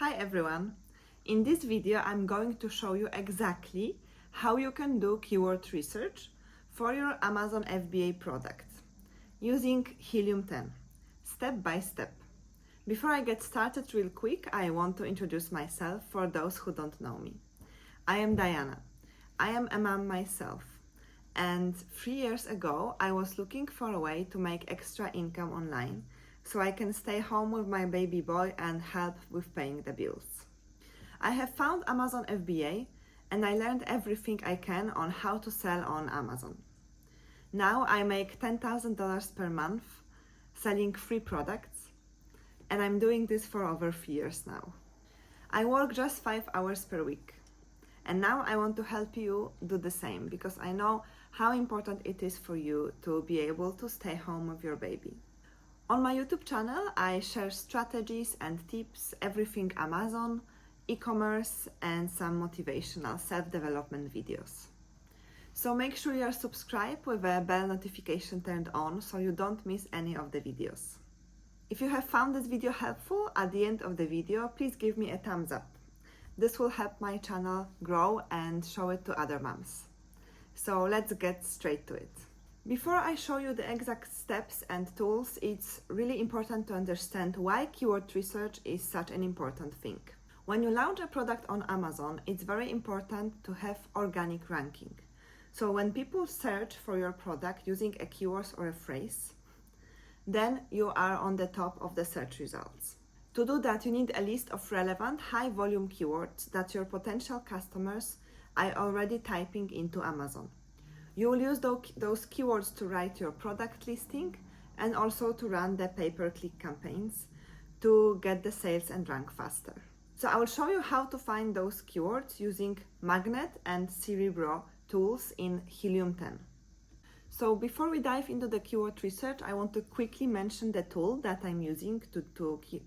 Hi everyone! In this video I'm going to show you exactly how you can do keyword research for your Amazon FBA product using Helium 10, step by step. Before I get started real quick, I want to introduce myself for those who don't know me. I am Diana. I am a mom myself, and 3 years ago I was looking for a way to make extra income online so I can stay home with my baby boy and help with paying the bills. I have found Amazon FBA and I learned everything I can on how to sell on Amazon. Now I make $10,000 per month selling free products, and I'm doing this for over 3 years now. I work just 5 hours per week, and now I want to help you do the same because I know how important it is for you to be able to stay home with your baby. On my YouTube channel, I share strategies and tips, everything Amazon, e-commerce, and some motivational self-development videos. So make sure you are subscribed with a bell notification turned on so you don't miss any of the videos. If you have found this video helpful, at the end of the video, please give me a thumbs up. This will help my channel grow and show it to other moms. So let's get straight to it. Before I show you the exact steps and tools, it's really important to understand why keyword research is such an important thing. When you launch a product on Amazon, it's very important to have organic ranking. So when people search for your product using a keyword or a phrase, then you are on the top of the search results. To do that, you need a list of relevant high-volume keywords that your potential customers are already typing into Amazon. You will use those keywords to write your product listing and also to run the pay-per-click campaigns to get the sales and rank faster. So I will show you how to find those keywords using Magnet and Cerebro tools in Helium 10. So before we dive into the keyword research, I want to quickly mention the tool that I'm using to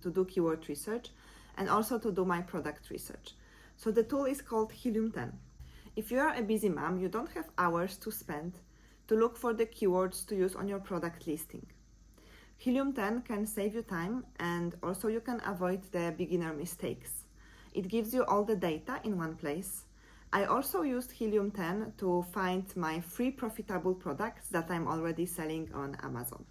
do keyword research and also to do my product research. So the tool is called Helium 10. If you are a busy mom, you don't have hours to spend to look for the keywords to use on your product listing. Helium 10 can save you time, and also you can avoid the beginner mistakes. It gives you all the data in one place. I also used Helium 10 to find my free profitable products that I'm already selling on Amazon.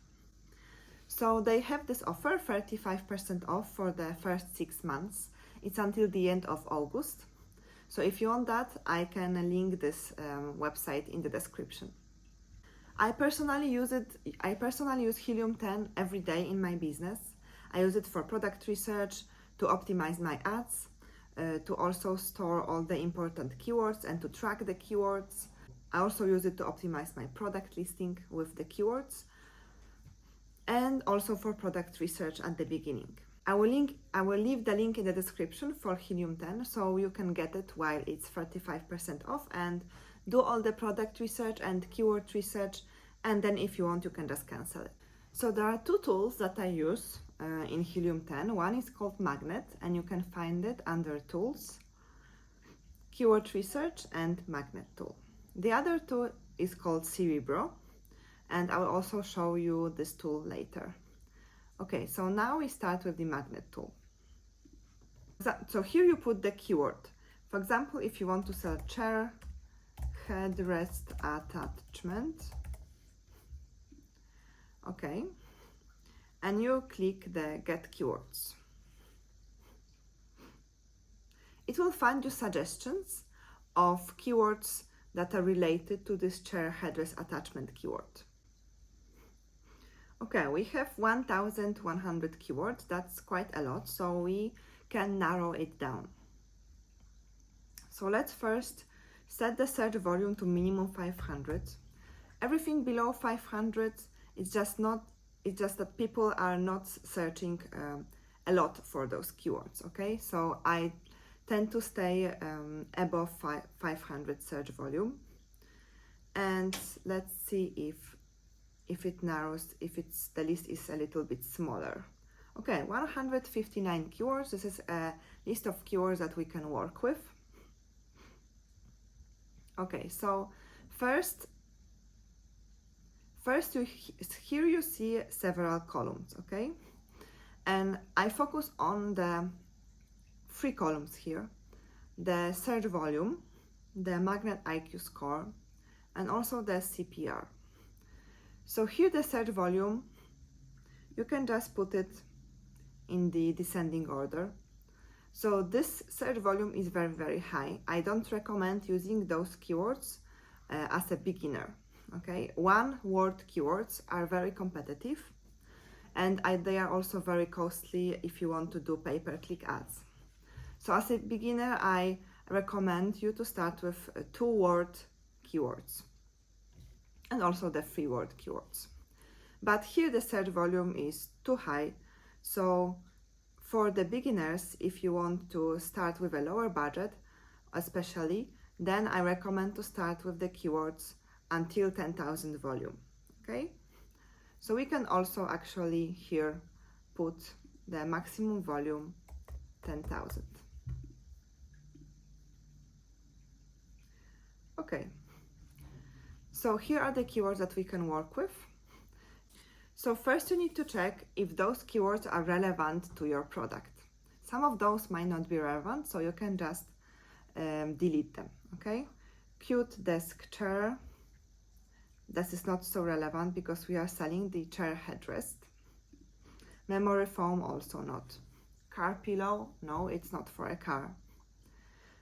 So they have this offer, 35% off for the first 6 months. It's until the end of August. So if you want that, I can link this website in the description. I personally use Helium 10 every day in my business. I use it for product research, to optimize my ads, to also store all the important keywords and to track the keywords. I also use it to optimize my product listing with the keywords, and also for product research at the beginning. I will leave the link in the description for Helium 10 so you can get it while it's 35% off and do all the product research and keyword research, and then if you want you can just cancel it. So there are two tools that I use in Helium 10. One is called Magnet and you can find it under Tools, Keyword Research and Magnet tool. The other tool is called Cerebro, and I will also show you this tool later. Okay, so now we start with the Magnet tool. So here you put the keyword. For example, if you want to sell chair headrest attachment, okay, and you click the Get Keywords. It will find you suggestions of keywords that are related to this chair headrest attachment keyword. Okay, we have 1,100 keywords. That's quite a lot, so we can narrow it down. So let's first set the search volume to minimum 500. Everything below 500 is just that people are not searching a lot for those keywords. Okay, so I tend to stay above 500 search volume, and let's see if it narrows, if the list is a little bit smaller. Okay, 159 keywords. This is a list of keywords that we can work with. Okay, so first here you see several columns, okay? And I focus on the three columns here: the search volume, the Magnet IQ score, and also the CPR. So here the search volume, you can just put it in the descending order. So this search volume is very, very high. I don't recommend using those keywords as a beginner. Okay, one word keywords are very competitive, and they are also very costly if you want to do pay-per-click ads. So as a beginner, I recommend you to start with two-word keywords and also the three-word keywords. But here the search volume is too high, so for the beginners, if you want to start with a lower budget, especially, then I recommend to start with the keywords until 10,000 volume, okay? So we can also actually here put the maximum volume 10,000. Okay, so here are the keywords that we can work with. So first you need to check if those keywords are relevant to your product. Some of those might not be relevant, so you can just delete them, okay? Cute desk chair, this is not so relevant because we are selling the chair headrest. Memory foam, also not. Car pillow, no, it's not for a car.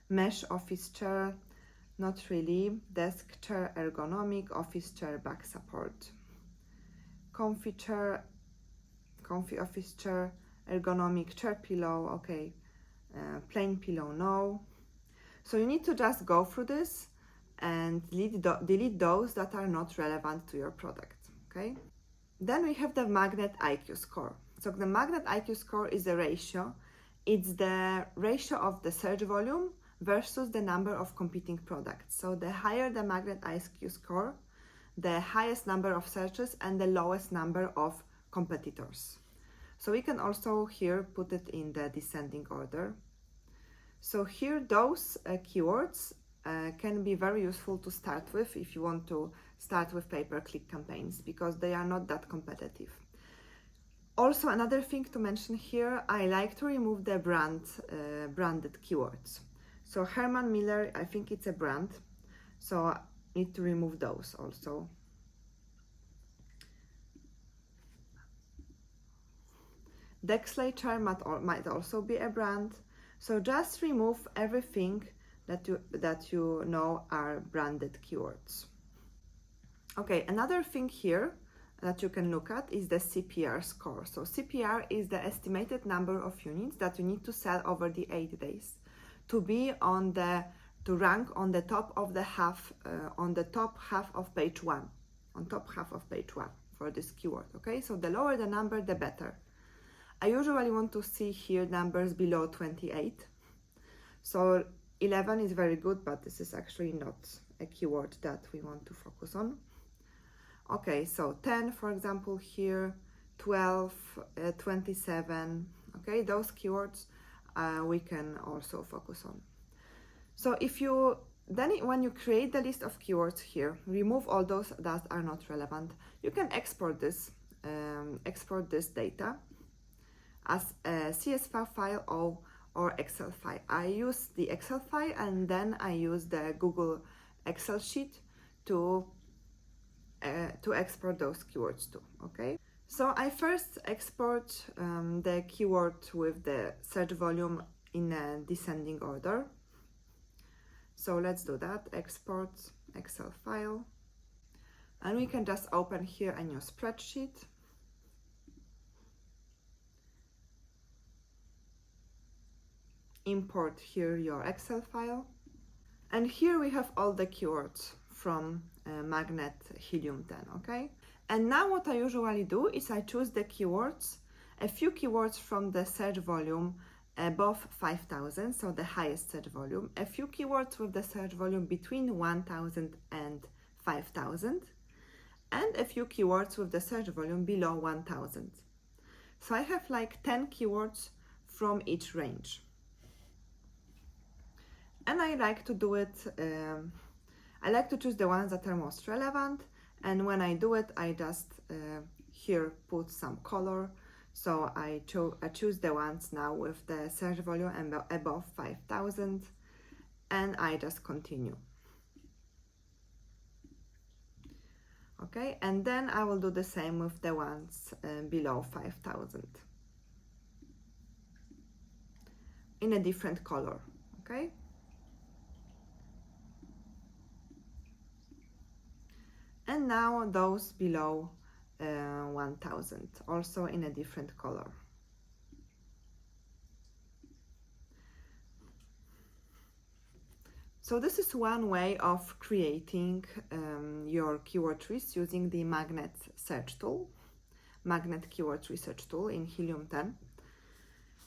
Mesh office chair, not really. Desk chair, ergonomic, office chair, back support. Comfy chair, comfy office chair, ergonomic chair pillow, okay. Plain pillow, no. So you need to just go through this and delete those that are not relevant to your product, okay? Then we have the Magnet IQ score. So the Magnet IQ score is a ratio. It's the ratio of the search volume versus the number of competing products. So the higher the Magnet IQ score, the highest number of searches and the lowest number of competitors. So we can also here put it in the descending order. So here those keywords can be very useful to start with if you want to start with pay-per-click campaigns, because they are not that competitive. Also, another thing to mention here, I like to remove the branded keywords. So Herman Miller, I think it's a brand, so I need to remove those also. Dexley chair might also be a brand. So just remove everything that you know are branded keywords. Okay, another thing here that you can look at is the CPR score. So CPR is the estimated number of units that you need to sell over the 8 days to be to rank on the top of the half, on the top half of page 1, on top half of page 1 for this keyword. Okay, so the lower the number, the better. I usually want to see here numbers below 28. So 11 is very good, but this is actually not a keyword that we want to focus on. Okay, so 10, for example, here, 12, 27, okay, those keywords we can also focus on. So when you create the list of keywords here, remove all those that are not relevant. You can export this data as a CSV file or Excel file. I use the Excel file and then I use the Google Excel sheet to export those keywords too, okay? So I first export the keyword with the search volume in a descending order. So let's do that, export Excel file. And we can just open here a new spreadsheet. Import here your Excel file. And here we have all the keywords from Magnet Helium 10, okay? And now what I usually do is I choose the keywords, a few keywords from the search volume above 5,000, so the highest search volume, a few keywords with the search volume between 1,000 and 5,000, and a few keywords with the search volume below 1,000. So I have like 10 keywords from each range. And I like to do it, I like to choose the ones that are most relevant, and when I do it, I just here put some color. So I choose the ones now with the search volume above 5,000, and I just continue. Okay, and then I will do the same with the ones below 5,000 in a different color. Okay, and now those below 1,000, also in a different color. So this is one way of creating your keyword trees using the Magnet search tool, Magnet keyword research tool in Helium 10.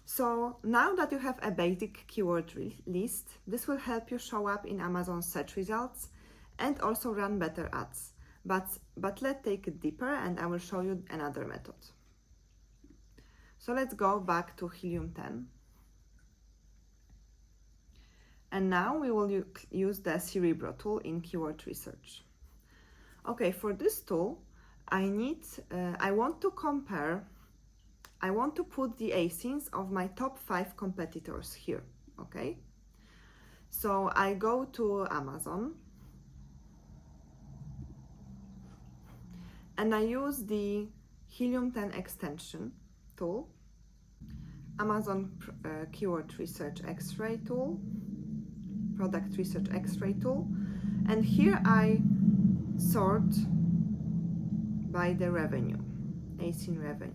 So now that you have a basic keyword list, this will help you show up in Amazon search results and also run better ads. But let's take it deeper, and I will show you another method. So let's go back to Helium 10. And now we will use the Cerebro tool in keyword research. Okay, for this tool, I want to put the ASINs of my top 5 competitors here, okay? So I go to Amazon and I use the Helium 10 extension tool, Amazon keyword research X-ray tool, product research X-ray tool, and here I sort by the revenue, ASIN revenue.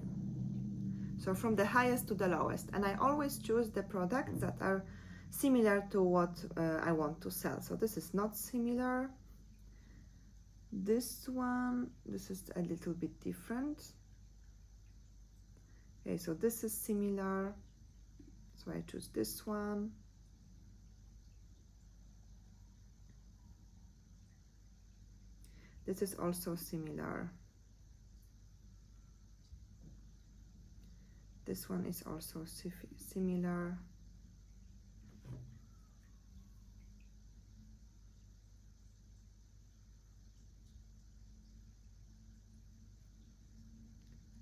So from the highest to the lowest, and I always choose the products that are similar to what I want to sell. So this is not similar. This one, this is a little bit different. Okay, so this is similar. So I choose this one. This is also similar. This one is also similar.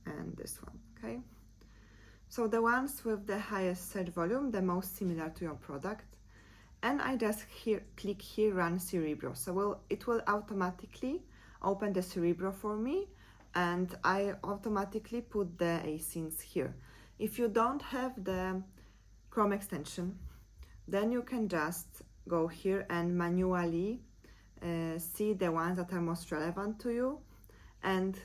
And this one, okay? So the ones with the highest search volume, the most similar to your product. And I just click here, Run Cerebro. So it will automatically open the Cerebro for me, and I automatically put the ASINs here. If you don't have the Chrome extension, then you can just go here and manually see the ones that are most relevant to you, and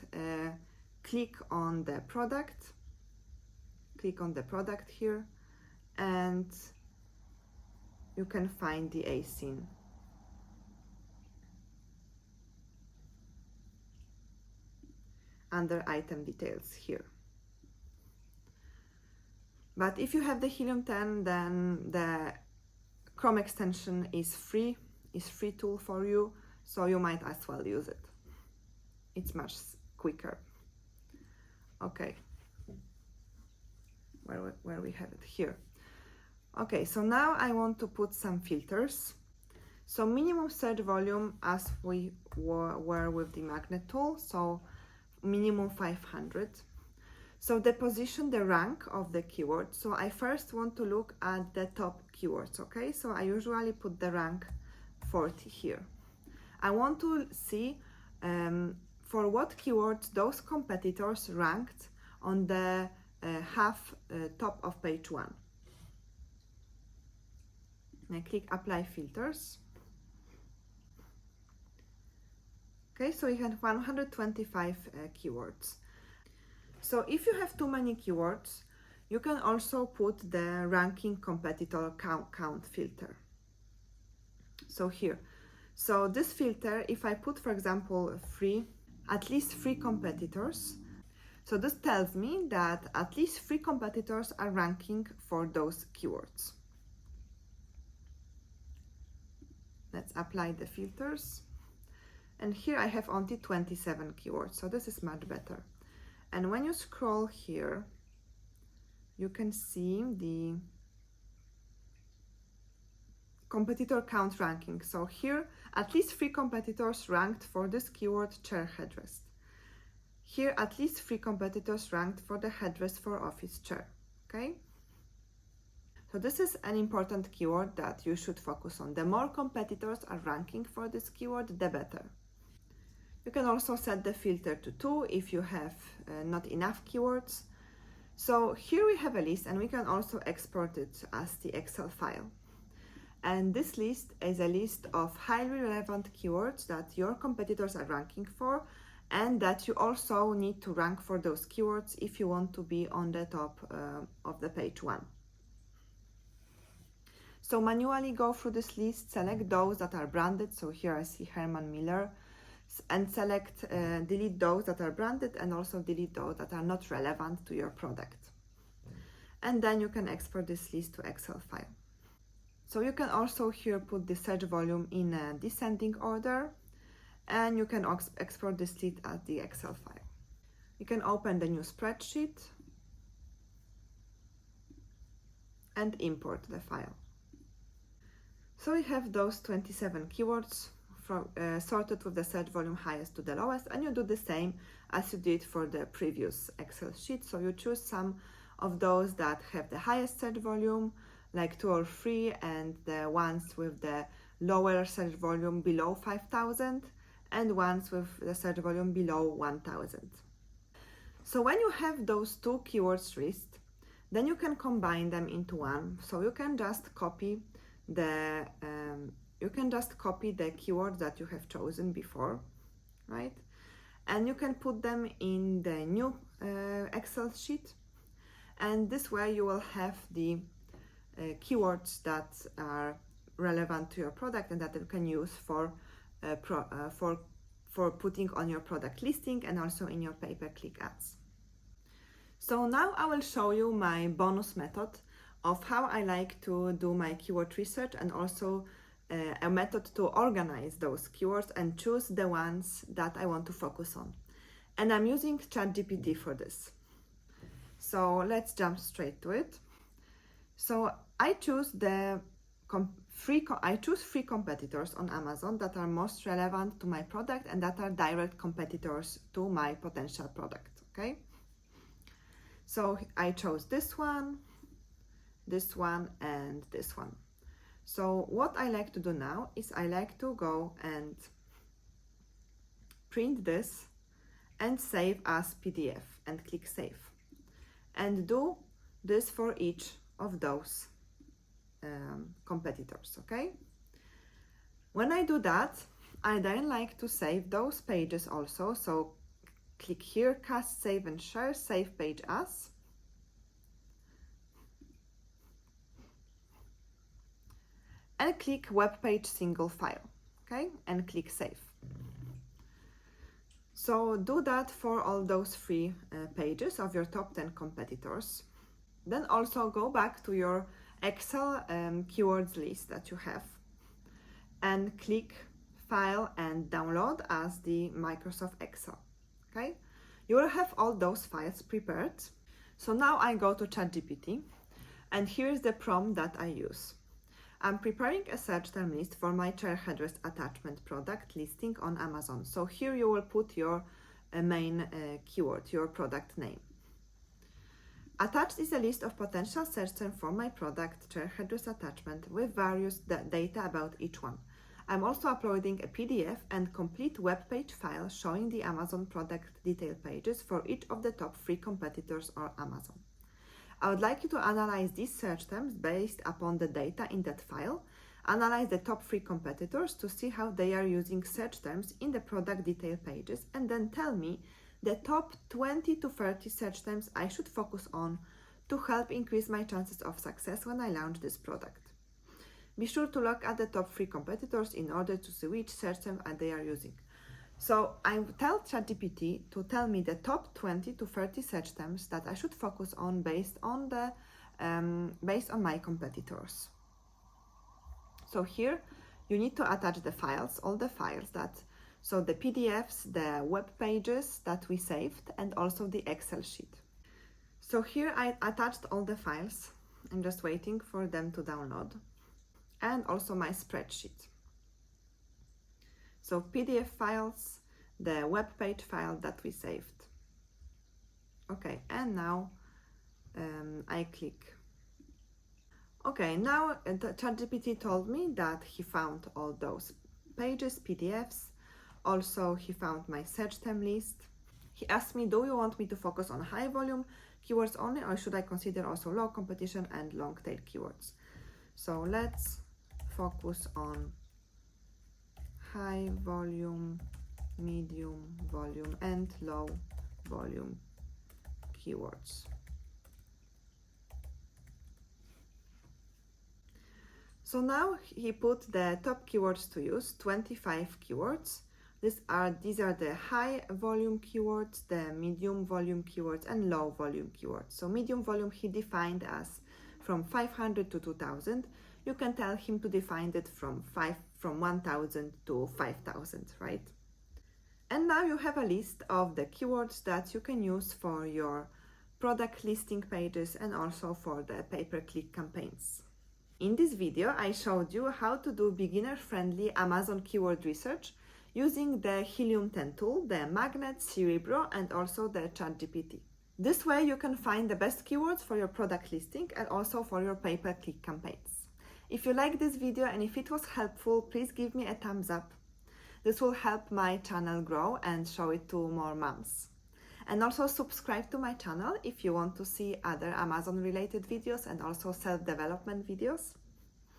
click on the product. Click on the product here, and you can find the ASIN. Under item details here. But if you have the Helium 10, then the Chrome extension is free tool for you, so you might as well use it. It's much quicker. Okay, where we have it here. Okay, so now I want to put some filters. So minimum search volume, as we were with the Magnet tool, so minimum 500. So the position, the rank of the keyword. So I first want to look at the top keywords, okay? So I usually put the rank 40 here. I want to see for what keywords those competitors ranked on the top of page 1. And I click Apply Filters. Okay, so you have 125 keywords. So if you have too many keywords, you can also put the ranking competitor count filter. So here, so this filter, if I put, for example, at least 3 competitors, so this tells me that at least 3 competitors are ranking for those keywords. Let's apply the filters. And here I have only 27 keywords, so this is much better. And when you scroll here, you can see the competitor count ranking. So here, at least 3 competitors ranked for this keyword chair headrest. Here, at least 3 competitors ranked for the headrest for office chair. Okay? So this is an important keyword that you should focus on. The more competitors are ranking for this keyword, the better. You can also set the filter to 2 if you have not enough keywords. So here we have a list, and we can also export it as the Excel file. And this list is a list of highly relevant keywords that your competitors are ranking for, and that you also need to rank for those keywords if you want to be on the top of the page 1. So manually go through this list, select those that are branded. So here I see Herman Miller, and select, delete those that are branded, and also delete those that are not relevant to your product. And then you can export this list to Excel file. So you can also here put the search volume in a descending order, and you can export this list as the Excel file. You can open the new spreadsheet and import the file. So we have those 27 keywords from, sorted with the search volume highest to the lowest, and you do the same as you did for the previous Excel sheet. So you choose some of those that have the highest search volume, like 2 or 3, and the ones with the lower search volume below 5,000, and ones with the search volume below 1,000. So when you have those 2 keywords list, then you can combine them into one. So you can just copy the keywords that you have chosen before, right? And you can put them in the new Excel sheet, and this way you will have the keywords that are relevant to your product and that you can use for putting on your product listing and also in your pay-per-click ads. So now I will show you my bonus method of how I like to do my keyword research, and also a method to organize those keywords and choose the ones that I want to focus on. And I'm using ChatGPT for this. So let's jump straight to it. So I choose three competitors on Amazon that are most relevant to my product and that are direct competitors to my potential product. Okay. So I chose this one, and this one. So what I like to do now is I like to go and print this and save as PDF and click save, and do this for each of those competitors. Okay. When I do that, I then like to save those pages also. So click here, cast, save and share, save page as. And click web page single file, okay, and click save. So do that for all those 3 pages of your top 10 competitors. Then also go back to your Excel keywords list that you have and click file and download as the Microsoft Excel, okay? You will have all those files prepared. So now I go to ChatGPT, and here's the prompt that I use. I'm preparing a search term list for my chair headrest attachment product listing on Amazon. So here you will put your main keyword, your product name. Attached is a list of potential search terms for my product, chair headrest attachment, with various data about each one. I'm also uploading a PDF and complete web page file showing the Amazon product detail pages for each of the top 3 competitors on Amazon. I would like you to analyze these search terms based upon the data in that file, analyze the top 3 competitors to see how they are using search terms in the product detail pages, and then tell me the top 20 to 30 search terms I should focus on to help increase my chances of success when I launch this product. Be sure to look at the top 3 competitors in order to see which search term they are using. So I tell ChatGPT to tell me the top 20 to 30 search terms that I should focus on based on my competitors. So here you need to attach the files, all the files so the PDFs, the web pages that we saved, and also the Excel sheet. So here I attached all the files. I'm just waiting for them to download, and also my spreadsheet. So PDF files, the web page file that we saved. Okay, and now I click. Okay, now the ChatGPT told me that he found all those pages, PDFs. Also, he found my search term list. He asked me, do you want me to focus on high volume keywords only, or should I consider also low competition and long tail keywords? So let's focus on high volume, medium volume, and low volume keywords. So now he put the top keywords to use, 25 keywords. These are the high volume keywords, the medium volume keywords, and low volume keywords. So medium volume he defined as from 500 to 2000. You can tell him to define it from 1000 to 5000, right? And now you have a list of the keywords that you can use for your product listing pages and also for the pay-per-click campaigns. In this video, I showed you how to do beginner-friendly Amazon keyword research using the Helium 10 tool, the Magnet, Cerebro, and also the ChatGPT. This way you can find the best keywords for your product listing and also for your pay-per-click campaigns. If you like this video and if it was helpful, please give me a thumbs up. This will help my channel grow and show it to more moms. And also subscribe to my channel if you want to see other Amazon related videos and also self-development videos.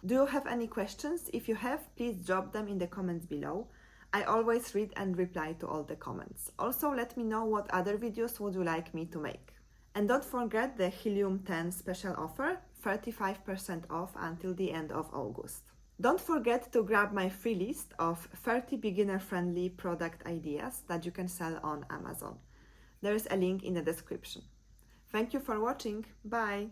Do you have any questions? If you have, please drop them in the comments below. I always read and reply to all the comments. Also, let me know what other videos would you like me to make. And don't forget the Helium 10 special offer, 35% off until the end of August. Don't forget to grab my free list of 30 beginner-friendly product ideas that you can sell on Amazon. There is a link in the description. Thank you for watching. Bye!